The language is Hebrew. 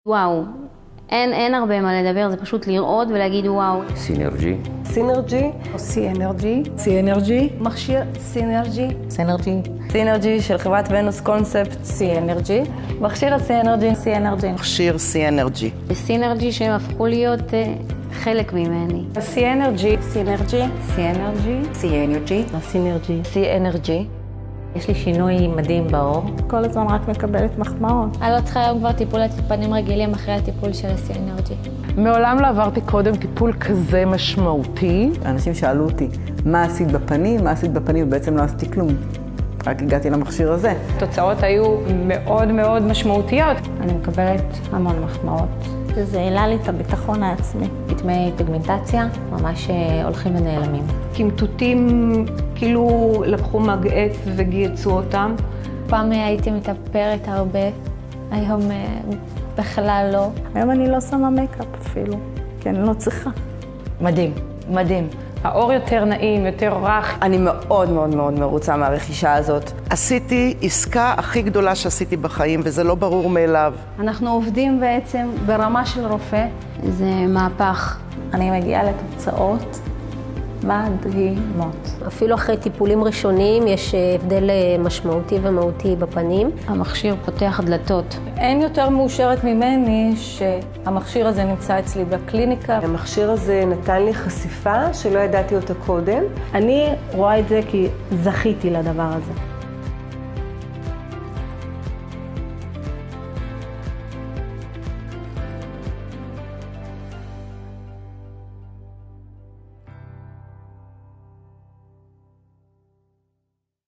וואו, אין הרבה מה לדבר, זה פשוט לראות ולהגיד וואו. סינרג'י. סינרג'י. סינרג'י. סינרג'י. מכשיר סינרג'י. סינרג'י. סינרג'י של חברת ונוס קונספט. סינרג'י. מכשיר הסינרג'י. סינרג'י. מכשיר סינרג'י. סינרג'י שהם הפכו להיות חלק ממני. סינרג'י. סינרג'י. סינרג'י. סינרג'י. סינרג'י. סינרג'י. יש לי שינוי מדהים בעור. כל הזמן רק מקבלת מחמאות. אני לא צריכה היום כבר טיפולי פנים רגילים אחרי הטיפול של הסינרג'י. מעולם לא עברתי קודם טיפול כזה משמעותי. אנשים שאלו אותי, מה עשית בפנים? מה עשית בפנים? ובעצם לא עשיתי כלום. רק הגעתי למכשיר הזה. התוצאות היו מאוד מאוד משמעותיות. אני מקבלת המון מחמאות. זה העלה לי את הביטחון העצמי. כתמי פיגמנטציה ממש הולכים ונעלמים. קמטוטים כאילו לקחו מגעץ וגייצו אותם. פעם הייתי מתאפרת הרבה, היום בכלל לא. היום אני לא שמה מייקאפ אפילו, כי אני לא צריכה. מדהים, מדהים. האור יותר נעים, יותר רך. אני מאוד מאוד מאוד מרוצה מהרכישה הזאת. עשיתי עסקה הכי גדולה שעשיתי בחיים, וזה לא ברור מאליו. אנחנו עובדים בעצם ברמה של רופא. זה מהפך. אני מגיעה לתוצאות מדהימות. אפילו אחרי טיפולים ראשונים יש הבדל משמעותי ומהותי בפנים. המכשיר פותח דלתות. אין יותר מאושרת ממני שהמכשיר הזה נמצא אצלי בקליניקה. המכשיר הזה נתן לי חשיפה שלא ידעתי אותה קודם. אני רואה את זה כי זכיתי לדבר הזה.